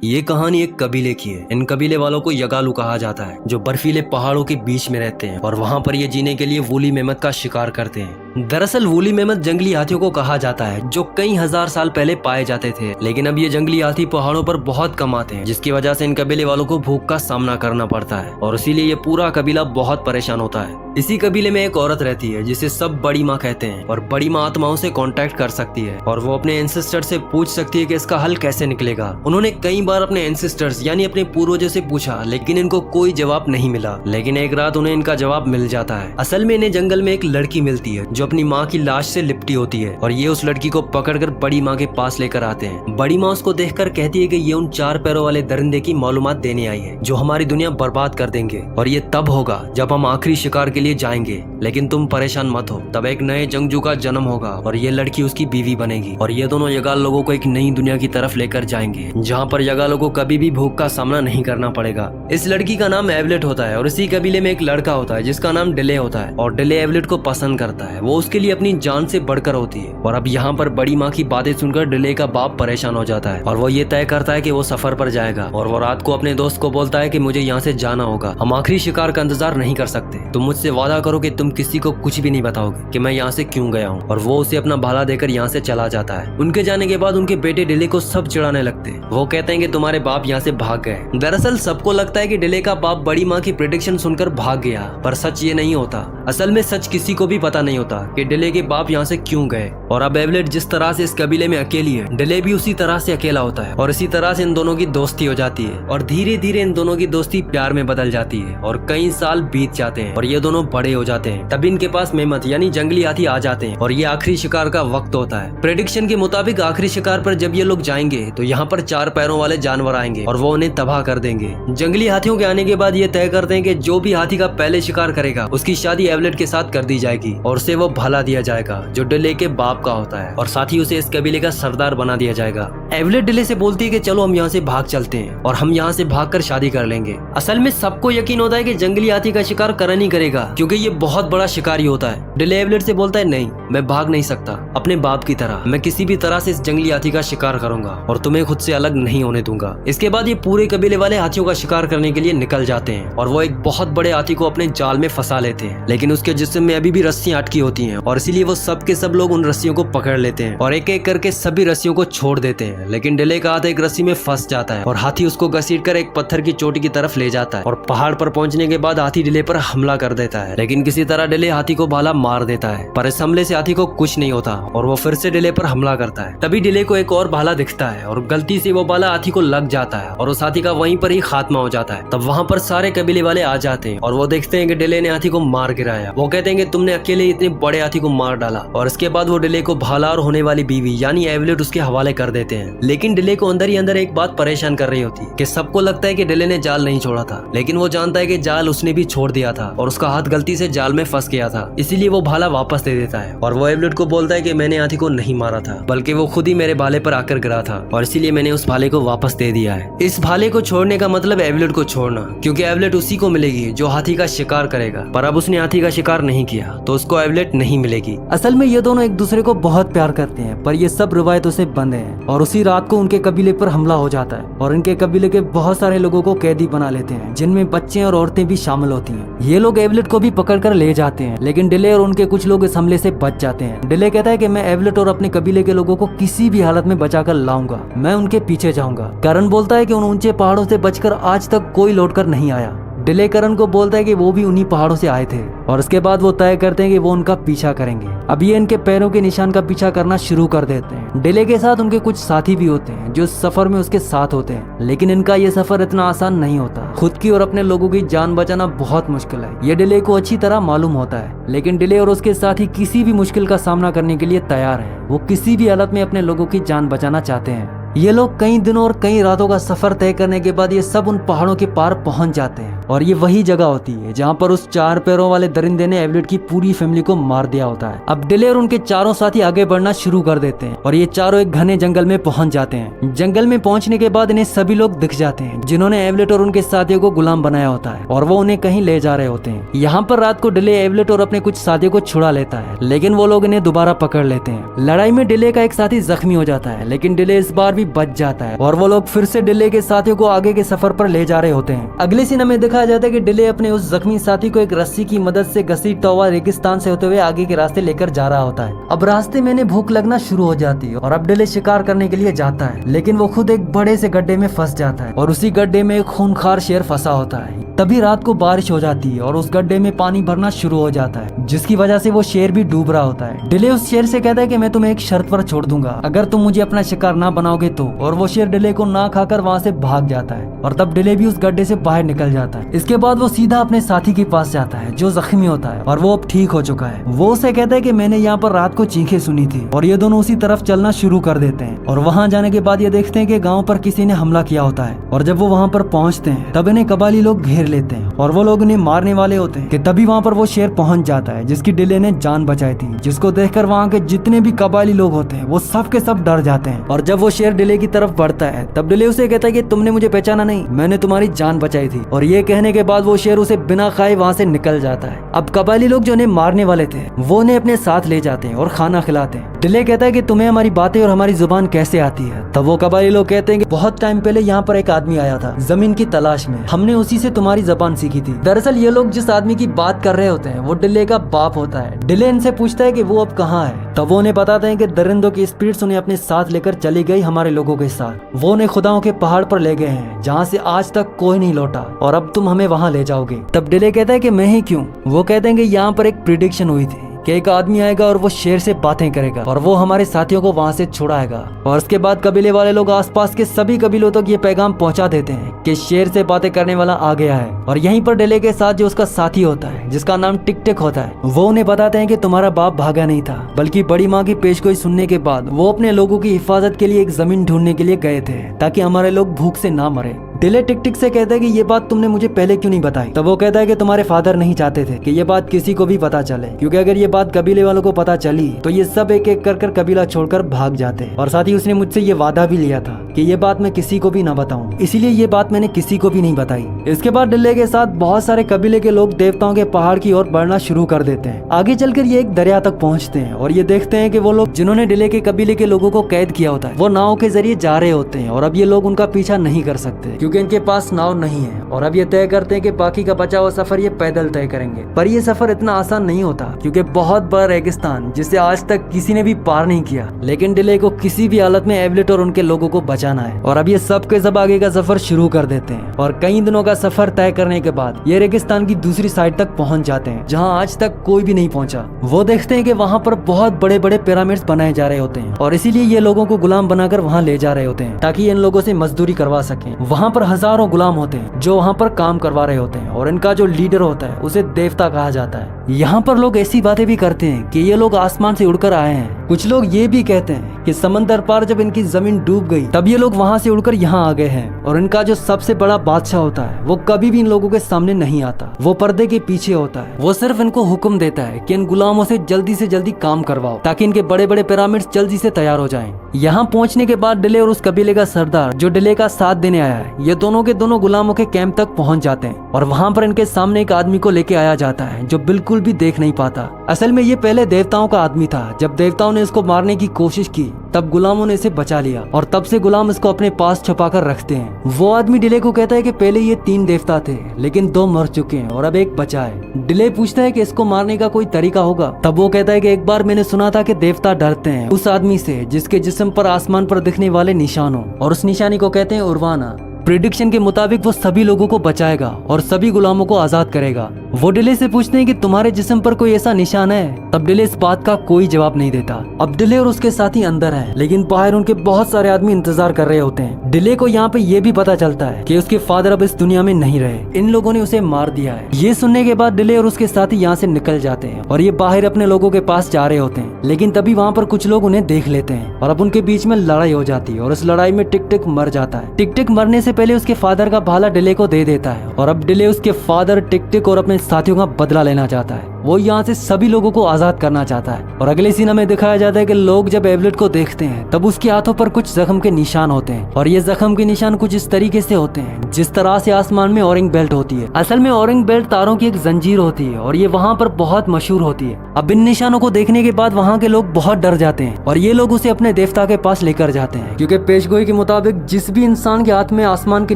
ये कहानी एक कबीले की है। इन कबीले वालों को यगालू कहा जाता है, जो बर्फीले पहाड़ों के बीच में रहते हैं और वहाँ पर ये जीने के लिए वूली मेमत का शिकार करते हैं। दरअसल वूली मेमत जंगली हाथियों को कहा जाता है, जो कई हजार साल पहले पाए जाते थे, लेकिन अब ये जंगली हाथी पहाड़ों पर बहुत कम आते हैं, जिसकी वजह से इन कबीले वालों को भूख का सामना करना पड़ता है और इसीलिए ये पूरा कबीला बहुत परेशान होता है। इसी कबीले में एक औरत रहती है जिसे सब बड़ी माँ कहते हैं और बड़ी माँ आत्माओं से कांटेक्ट कर सकती है और वो अपने एंसेस्टर से पूछ सकती है कि इसका हल कैसे निकलेगा। उन्होंने कई बार अपने एंसेस्टर्स यानी अपने पूर्वजों से पूछा, लेकिन इनको कोई जवाब नहीं मिला। लेकिन एक रात उन्हें इनका जवाब मिल जाता है। असल में इन्हें जंगल में एक लड़की मिलती है जो अपनी माँ की लाश से लिपटी होती है और ये उस लड़की को पकड़कर बड़ी माँ के पास लेकर आते हैं। बड़ी माँ उसको देखकर कहती है कि ये उन 4 पैरों वाले दरिंदे की मालूमात देने आई है जो हमारी दुनिया बर्बाद कर देंगे और ये तब होगा जब हम आखिरी शिकार के लिए जाएंगे। लेकिन तुम परेशान मत हो, तब एक नए जंगजू का जन्म होगा और ये लड़की उसकी बीवी बनेगी और ये दोनों यगाल लोगों को एक नई दुनिया की तरफ लेकर जाएंगे, जहाँ पर यगालों को कभी भी भूख का सामना नहीं करना पड़ेगा। इस लड़की का नाम एवलेट होता है और इसी कबीले में एक लड़का होता है जिसका नाम डिले होता है और डिले एवलेट को पसंद करता है। वो उसके लिए अपनी जान से बढ़कर होती है और अब यहाँ पर बड़ी माँ की बातें सुनकर डिले का बाप परेशान हो जाता है और वो ये तय करता है कि वो सफर पर जाएगा और वो रात को अपने दोस्त को बोलता है कि मुझे यहाँ से जाना होगा, हम आखिरी शिकार का इंतजार नहीं कर सकते, तुम मुझसे वादा करो कि तुम किसी को कुछ भी नहीं बताओगे कि मैं यहाँ से क्यों गया हूँ। और वो उसे अपना भाला देकर यहाँ से चला जाता है। उनके जाने के बाद उनके बेटे डिले को सब चिढ़ाने लगते हैं। वो कहते हैं कि तुम्हारे बाप यहाँ से भाग गए। दरअसल सबको लगता है कि डिले का बाप बड़ी माँ की प्रेडिक्शन सुनकर भाग गया, पर सच ये नहीं होता। असल में सच किसी को भी पता नहीं होता कि डिले के बाप यहाँ से क्यों गए। और अब एवलेट जिस तरह से इस कबीले में अकेली है, डिले भी उसी तरह से अकेला होता है और इसी तरह से इन दोनों की दोस्ती हो जाती है और धीरे धीरे इन दोनों की दोस्ती प्यार में बदल जाती है और कई साल बीत जाते हैं और ये दोनों बड़े हो जाते हैं। तभी इनके पास मेमत यानी जंगली हाथी आ जाते हैं और ये आखिरी शिकार का वक्त होता है। प्रेडिक्शन के मुताबिक आखिरी शिकार पर जब ये लोग जाएंगे तो यहाँ पर 4 पैरों वाले जानवर आएंगे और वो उन्हें तबाह कर देंगे। जंगली हाथियों के आने के बाद ये तय करते हैं कि जो भी हाथी का पहले शिकार करेगा उसकी शादी एवलेट के साथ कर दी जाएगी और उसे वो भाला दिया जाएगा जो डिले के बाप का होता है और साथ ही उसे इस कबीले का सरदार बना दिया जाएगा। एवलेट डिले से बोलती है कि चलो हम यहाँ से भाग चलते हैं और हम यहाँ से भागकर शादी कर लेंगे। असल में सबको यकीन होता है कि जंगली हाथी का शिकार करन ही करेगा क्योंकि ये बहुत बड़ा शिकारी होता है। डिले एवलेट से बोलता है नहीं, मैं भाग नहीं सकता, अपने बाप की तरह मैं किसी भी तरह से इस जंगली हाथी का शिकार करूंगा और तुम्हें खुद से अलग नहीं होने दूंगा। इसके बाद ये पूरे कबीले वाले हाथियों का शिकार करने के लिए निकल जाते हैं और वो एक बहुत बड़े हाथी को अपने जाल में फंसा लेते हैं, लेकिन उसके जिस्म में अभी भी रस्सियां अटकी होती हैं और इसीलिए वो सब के सब लोग उन रस्सियों को पकड़ लेते हैं और एक एक करके सभी रस्सियों को छोड़ देते हैं। लेकिन डिले का हाथ एक रस्सी में फंस जाता है और हाथी उसको घसीटकर एक पत्थर की चोटी की तरफ ले जाता है और पहाड़ पर पहुंचने के बाद हाथी डिले पर हमला कर देता है, लेकिन किसी तरह डिले हाथी को भाला मार देता है। पर इस हमले से हाथी को कुछ नहीं होता और वो फिर से डिले पर हमला करता है। तभी डिले को एक और भाला दिखता है और गलती से वो भाला हाथी को लग जाता है और उस हाथी का वहीं पर ही खात्मा हो जाता है। तब वहाँ पर सारे कबीले वाले आ जाते हैं और वो देखते हैं कि डिले ने हाथी को मार गिराया। वो कहते हैं कि तुमने अकेले इतने बड़े हाथी को मार डाला और इसके बाद वो डिले को भाला और होने वाली बीवी यानी एवलेट उसके हवाले कर देते हैं। लेकिन डिले को अंदर ही अंदर एक बात परेशान कर रही होती है कि सबको लगता है कि डिले ने जाल नहीं छोड़ा था, लेकिन वो जानता है कि जाल उसने भी छोड़ दिया था और उसका हाथ गलती से जाल में फंस गया था, इसीलिए वो भाला वापस दे देता है और वो एवलेट को बोलता है कि मैंने हाथी को नहीं मारा था, बल्कि वो खुद ही मेरे भाले पर आकर गिरा था और इसीलिए मैंने उस भाले को वापस दे दिया है। इस भाले को छोड़ने का मतलब एवलेट को छोड़ना, क्योंकि एवलेट उसी को मिलेगी जो हाथी का शिकार करेगा, पर अब उसने हाथी का शिकार नहीं किया तो उसको एवलेट नहीं मिलेगी। असल में ये दोनों एक दूसरे को बहुत प्यार करते हैं, पर ये सब रिवायतों से बंद है और उसी रात को उनके कबीले पर हमला हो जाता है और इनके कबीले के बहुत सारे लोगों को कैदी बना लेते हैं, जिनमें बच्चे और औरतें भी शामिल होती हैं। ये लोग एवलेट को भी पकड़कर ले जाते हैं, लेकिन डिले और उनके कुछ लोग इस हमले से बच जाते हैं। डिले कहता है कि मैं एवलेट और अपने कबीले के लोगों को किसी भी हालत में बचाकर लाऊंगा, मैं उनके पीछे जाऊंगा। करन बोलता है कि उन ऊंचे पहाड़ों से बचकर आज तक कोई लौटकर नहीं आया। डिले करन को बोलता है कि वो भी उन्हीं पहाड़ों से आए थे और उसके बाद वो तय करते हैं कि वो उनका पीछा करेंगे। अब ये इनके पैरों के निशान का पीछा करना शुरू कर देते हैं। डिले के साथ उनके कुछ साथी भी होते हैं जो इस सफर में उसके साथ होते हैं, लेकिन इनका ये सफर इतना आसान नहीं होता। खुद की और अपने लोगों की जान बचाना बहुत मुश्किल है, ये डिले को अच्छी तरह मालूम होता है, लेकिन डिले और उसके साथी किसी भी मुश्किल का सामना करने के लिए तैयार है। वो किसी भी हालत में अपने लोगों की जान बचाना चाहते हैं। ये लोग कई दिनों और कई रातों का सफर तय करने के बाद ये सब उन पहाड़ों के पार पहुंच जाते हैं और ये वही जगह होती है जहाँ पर उस 4 पैरों वाले दरिंदे ने एवलेट की पूरी फैमिली को मार दिया होता है। अब डिले और उनके चारों साथी आगे बढ़ना शुरू कर देते हैं और ये चारों एक घने जंगल में पहुंच जाते हैं। जंगल में पहुंचने के बाद इन्हें सभी लोग दिख जाते हैं जिन्होंने एवलेट और उनके साथियों को गुलाम बनाया होता है और वो उन्हें कहीं ले जा रहे होते हैं। यहाँ पर रात को डिले एवलेट और अपने कुछ साथियों को छुड़ा लेता है, लेकिन वो लोग इन्हें दोबारा पकड़ लेते हैं। लड़ाई में डिले का एक साथी जख्मी हो जाता है, लेकिन डिले इस बार भी बच जाता है और वो लोग फिर से डिले के साथियों को आगे के सफर पर ले जा रहे होते हैं। अगले सीन में दिखाया जाता है कि डिले अपने उस जख्मी साथी को एक रस्सी की मदद से घसीटता हुआ रेगिस्तान से होते हुए आगे के रास्ते लेकर जा रहा होता है। अब रास्ते में इन्हें भूख लगना शुरू हो जाती है और अब डिले शिकार करने के लिए जाता है, लेकिन वो खुद एक बड़े से गड्ढे में फंस जाता है और उसी गड्ढे में एक खूंखार शेर फंसा होता है। तभी रात को बारिश हो जाती है और उस गड्ढे में पानी भरना शुरू हो जाता है, जिसकी वजह से वो शेर भी डूब रहा होता है। डिले उस शेर से कहता है कि मैं तुम्हें एक शर्त पर छोड़ दूंगा, अगर तुम मुझे अपना शिकार ना बनाओगे तो। और वो शेर डिले को ना खाकर वहाँ से भाग जाता है और तब डिले भी उस गड्ढे से बाहर निकल जाता है। इसके बाद वो सीधा अपने साथी के पास जाता है जो जख्मी होता है और वो अब ठीक हो चुका है। वो उसे कहता है कि मैंने यहाँ पर रात को चीखें सुनी थी और ये दोनों उसी तरफ चलना शुरू कर देते हैं। और वहाँ जाने के बाद ये देखते हैं कि गाँव पर किसी ने हमला किया होता है और जब वो वहाँ पर पहुँचते हैं तब इन्हें कबाली लोग घेर लेते हैं और वो लोग इन्हें मारने वाले होते हैं कि तभी वहाँ पर वो शेर पहुँच जाता है जिसकी डिले ने जान बचाई थी, जिसको देखकर वहाँ के जितने भी कबाली लोग होते हैं वो सब के सब डर जाते हैं। और जब वो शेर डिले की तरफ बढ़ता है तब डिले उसे कहता है कि तुमने मुझे पहचाना नहीं, मैंने तुम्हारी जान बचाई थी। और ये कहने के बाद वो शेर उसे बिना खाए वहाँ से निकल जाता है। अब कबाली लोग जो उन्हें मारने वाले थे वो उन्हें अपने साथ ले जाते हैं और खाना खिलाते हैं। डिले कहता है कि तुम्हें हमारी बातें और हमारी जुबान कैसे आती है। तब वो कबाली लोग कहते हैं कि बहुत टाइम पहले यहाँ पर एक आदमी आया था जमीन की तलाश में, हमने उसी से तुम्हारी जबान सीखी थी। दरअसल ये लोग जिस आदमी की बात कर रहे होते हैं वो डिले का बाप होता है। डिले इनसे पूछता है कि वो अब कहाँ है। तब वो उन्हें बताते हैं कि दरिंदों की स्पिरिट्स उन्हें अपने साथ लेकर चली गई हमारे लोगों के साथ। वो उन्हें खुदाओं के पहाड़ पर ले गए हैं जहाँ से आज तक कोई नहीं लौटा और अब तुम हमें वहाँ ले जाओगे। तब डिले कहता है कि मैं ही क्यों। वो कहते हैं कि यहाँ पर एक प्रिडिक्शन हुई थी कि एक आदमी आएगा और वो शेर से बातें करेगा और वो हमारे साथियों को वहाँ से छुड़ाएगा। और उसके बाद कबीले वाले लोग आसपास के सभी कबीलों तक ये पैगाम पहुँचा देते हैं कि शेर से बातें करने वाला आ गया है। और यहीं पर डिले के साथ जो उसका साथी होता है जिसका नाम टिक टिक होता है वो उन्हें बताते हैं कि तुम्हारा बाप भागा नहीं था, बल्कि बड़ी माँ की पेशगोई सुनने के बाद वो अपने लोगों की हिफाजत के लिए एक जमीन ढूंढने के लिए गए थे ताकि हमारे लोग भूख से ना मरे। डिले टिक टिक से कहता है कि ये बात तुमने मुझे पहले क्यों नहीं बताई। तब वो कहता है कि तुम्हारे फादर नहीं चाहते थे कि ये बात किसी को भी पता चले, क्योंकि अगर ये बात कबीले वालों को पता चली तो ये सब एक एक कर कबीला छोड़कर भाग जाते हैं। और साथ ही उसने मुझसे ये वादा भी लिया था कि ये बात मैं किसी को भी ना बताऊं, इसीलिए ये बात मैंने किसी को भी नहीं बताई। इसके बाद डिले के साथ बहुत सारे कबीले के लोग देवताओं के पहाड़ की ओर बढ़ना शुरू कर देते हैं। आगे चलकर ये एक दरिया तक पहुंचते हैं और ये देखते हैं कि वो लोग जिन्होंने डिले के कबीले के लोगों को कैद किया होता है वो नाव के जरिए जा रहे होते हैं। और अब ये लोग उनका पीछा नहीं कर सकते क्योंकि इनके पास नाव नहीं है। और अब ये तय करते हैं कि बाकी का बचा हुआ सफर ये पैदल तय करेंगे। पर ये सफर इतना आसान नहीं होता क्योंकि बहुत बड़ा रेगिस्तान जिसे आज तक किसी ने भी पार नहीं किया। लेकिन डिले को किसी भी हालत में एवलेट और उनके लोगों को बचाना है। और अब ये सब के सब आगे का सफर शुरू कर देते हैं और कई दिनों का सफर तय करने के बाद ये रेगिस्तान की दूसरी साइड तक पहुंच जाते हैं जहां आज तक कोई भी नहीं पहुंचा। वो देखते हैं कि वहां पर बहुत बड़े बड़े पिरामिड्स बनाए जा रहे होते हैं और इसीलिए ये लोगों को गुलाम बनाकर वहां ले जा रहे होते हैं ताकि इन लोगों से मजदूरी करवा सकें। वहां पर हजारों गुलाम होते हैं जो वहाँ पर काम करवा रहे होते हैं और इनका जो लीडर होता है उसे देवता कहा जाता है। यहाँ पर लोग ऐसी बातें भी करते हैं कि ये लोग आसमान से उड़कर आए हैं। कुछ लोग ये भी कहते हैं कि समंदर पार जब इनकी जमीन डूब गई तब ये लोग वहाँ से उड़कर यहाँ आ गए हैं। और इनका जो सबसे बड़ा बादशाह होता है वो कभी भी इन लोगों के सामने नहीं आता, वो पर्दे के पीछे होता है। वो सिर्फ इनको हुक्म देता है कि इन गुलामों से जल्दी काम करवाओ ताकि इनके बड़े बड़े पिरामिड्स जल्दी से तैयार हो जाएं। यहाँ पहुँचने के बाद डिले और उस कबीले का सरदार जो डिले का साथ देने आया है ये दोनों के दोनों गुलामों के कैंप तक पहुँच जाते हैं। और वहाँ पर इनके सामने एक आदमी को लेके आया जाता है जो बिल्कुल भी देख नहीं पाता। असल में ये पहले देवताओं का आदमी था। जब देवताओं ने इसको मारने की कोशिश की तब गुलामों ने इसे बचा लिया और तब से गुलाम इसको अपने पास छुपा कर रखते हैं। वो आदमी डिले को कहता है कि पहले ये 3 देवता थे लेकिन 2 मर चुके हैं और अब एक बचा है। डिले पूछता है कि इसको मारने का कोई तरीका होगा। तब वो कहता है कि एक बार मैंने सुना था कि देवता डरते हैं उस आदमी से जिसके जिस्म पर आसमान पर दिखने वाले निशान हो, और उस निशानी को कहते हैं उर्वाना। प्रेडिक्शन के मुताबिक वो सभी लोगों को बचाएगा और सभी गुलामों को आजाद करेगा। वो डिले से पूछते हैं कि तुम्हारे जिस्म पर कोई ऐसा निशान है। तब डिले इस बात का कोई जवाब नहीं देता। अब डिले और उसके साथी अंदर हैं, लेकिन बाहर उनके बहुत सारे आदमी इंतजार कर रहे होते हैं। डिले को यहाँ पे ये भी पता चलता है कि उसके फादर अब इस दुनिया में नहीं रहे, इन लोगों ने उसे मार दिया है। ये सुनने के बाद डिले और उसके साथी यहाँ से निकल जाते हैं और ये बाहर अपने लोगों के पास जा रहे होते हैं। लेकिन तभी वहाँ पर कुछ लोग उन्हें देख लेते हैं और अब उनके बीच में लड़ाई हो जाती है और इस लड़ाई में टिक टिक मर जाता है। टिक टिक मरने से पहले उसके फादर का भाला डिले को दे देता है और अब डिले उसके फादर, टिक टिक और अपने साथियों का बदला लेना चाहता है। वो यहाँ से सभी लोगों को आजाद करना चाहता है। और अगले सीन में दिखाया जाता है कि लोग जब एवलेट को देखते हैं तब उसके हाथों पर कुछ जख्म के निशान होते हैं और ये जख्म के निशान कुछ इस तरीके से होते हैं जिस तरह से आसमान में ऑरिंग बेल्ट होती है। असल में ऑरिंग बेल्ट तारों की एक जंजीर होती है और ये वहाँ पर बहुत मशहूर होती है। अब इन निशानों को देखने के बाद वहाँ के लोग बहुत डर जाते हैं और ये लोग उसे अपने देवता के पास लेकर जाते हैं, क्योंकि पेशगोई के मुताबिक जिस भी इंसान के हाथ में आसमान के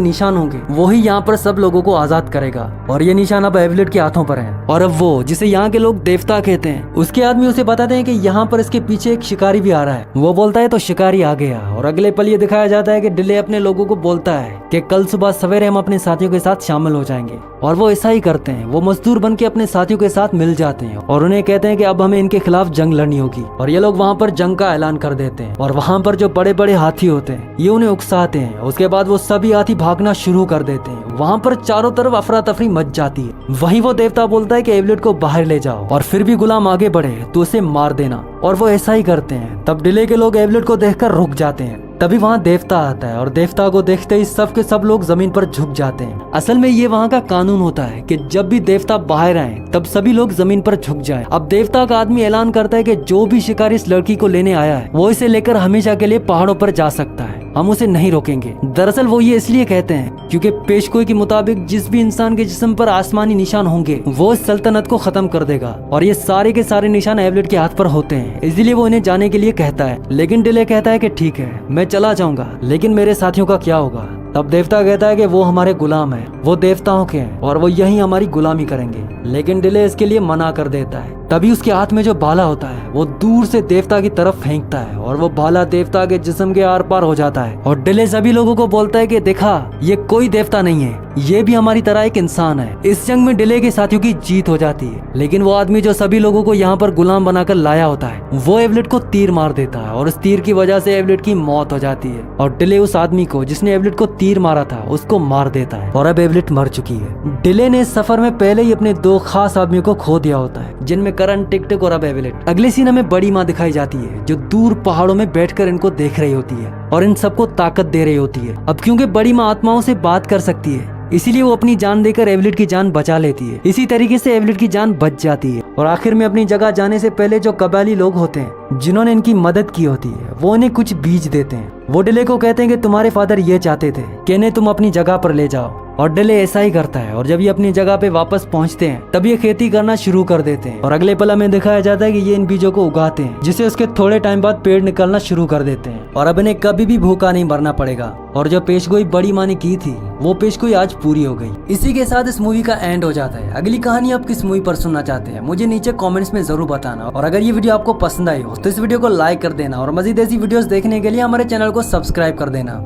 निशान होंगे वही यहाँ पर सब लोगों को आजाद करेगा। और ये निशान अब एवलेट के हाथों पर है। और अब वो जिसे यहाँ के लोग देवता कहते हैं, उसके आदमी उसे बताते हैं कि यहाँ पर इसके पीछे एक शिकारी भी आ रहा है। वो बोलता है तो शिकारी आ गया। और अगले पल ये दिखाया जाता है कि डिले अपने लोगों को बोलता है कि कल सुबह सवेरे हम अपने साथियों के साथ शामिल हो जाएंगे। और वो ऐसा ही करते हैं। वो मजदूर बन के अपने साथियों के साथ मिल जाते हैं और उन्हें कहते हैं कि अब हमें इनके खिलाफ जंग लड़नी होगी। और ये लोग वहाँ पर जंग का ऐलान कर देते हैं और वहाँ पर जो बड़े बड़े हाथी होते हैं ये उन्हें उकसाते हैं। उसके बाद वो सभी हाथी भागना शुरू कर देते हैं। वहाँ पर चारों तरफ अफरा तफरी मच जाती है। वहीं वो देवता बोलता है कि एवलेट को बाहर ले जाओ और फिर भी गुलाम आगे बढ़े तो उसे मार देना। और वो ऐसा ही करते हैं। तब डिले के लोग एवलेट को देखकर रुक जाते हैं। तभी वहाँ देवता आता है और देवता को देखते ही सब के सब लोग जमीन पर झुक जाते हैं। असल में ये वहाँ का कानून होता है कि जब भी देवता बाहर आए तब सभी लोग जमीन पर झुक जाएं। अब देवता का आदमी ऐलान करता है कि जो भी शिकारी इस लड़की को लेने आया है वो इसे लेकर हमेशा के लिए पहाड़ों पर जा सकता है, हम उसे नहीं रोकेंगे। दरअसल वो ये इसलिए कहते हैं क्योंकि पेशगोई के मुताबिक जिस भी इंसान के जिस्म पर आसमानी निशान होंगे वो इस सल्तनत को खत्म कर देगा। और ये सारे के सारे निशान एवलेट के हाथ पर होते हैं, इसलिए वो इन्हें जाने के लिए कहता है। लेकिन डिले कहता है कि ठीक है मैं चला जाऊंगा, लेकिन मेरे साथियों का क्या होगा। तब देवता कहता है कि वो हमारे गुलाम हैं, वो देवताओं के हैं और वो यहीं हमारी गुलामी करेंगे। लेकिन डिले इसके लिए मना कर देता है। तभी उसके हाथ में जो भाला होता है वो दूर से देवता की तरफ फेंकता है और वो भाला देवता के जिस्म के आर पार हो जाता है। और डिले सभी लोगों को बोलता है कि देखा ये कोई देवता नहीं है, ये भी हमारी तरह एक इंसान है। इस जंग में डिले के साथियों की जीत हो जाती है। लेकिन वो आदमी जो सभी लोगों को यहाँ पर गुलाम बनाकर लाया होता है वो एवलेट को तीर मार देता है और उस तीर की वजह से एवलेट की मौत हो जाती है। और डिले उस आदमी को जिसने एवलेट को तीर मारा था उसको मार देता है और अब एवलेट मर चुकी है। डिले ने इस सफर में पहले ही अपने दो खास आदमियों को खो दिया होता है, जिनमें करण, टिक टिक और अब एवलेट। अगले सीन में बड़ी माँ दिखाई जाती है जो दूर पहाड़ों में बैठकर इनको देख रही होती है और इन सबको ताकत दे रही होती है। अब क्योंकि बड़ी माँ आत्माओं से बात कर सकती है इसीलिए वो अपनी जान देकर एवलेट की जान बचा लेती है। इसी तरीके से एवलेट की जान बच जाती है। और आखिर में अपनी जगह जाने से पहले जो कबायली लोग होते हैं जिन्होंने इनकी मदद की होती है वो इन्हें कुछ बीज देते हैं। वो डिले को कहते हैं कि तुम्हारे फादर ये चाहते थे कि इन्हें तुम अपनी जगह पर ले जाओ। और डिले ऐसा ही करता है और जब ये अपनी जगह पे वापस पहुंचते हैं तब ये खेती करना शुरू कर देते हैं। और अगले पल में दिखाया जाता है कि ये इन बीजों को उगाते हैं जिससे उसके थोड़े टाइम बाद पेड़ निकलना शुरू कर देते हैं और अब इन्हें कभी भी भूखा नहीं मरना पड़ेगा। और जो पेशगोई बड़ी माँ ने की थी वो पेशगोई आज पूरी हो गई। इसी के साथ इस मूवी का एंड हो जाता है। अगली कहानी आप किस मूवी पर सुनना चाहते हैं मुझे नीचे कमेंट्स में जरूर बताना। और अगर ये वीडियो आपको पसंद आई हो तो इस वीडियो को लाइक कर देना और मजीद ऐसी वीडियोस देखने के लिए हमारे चैनल को सब्सक्राइब कर देना।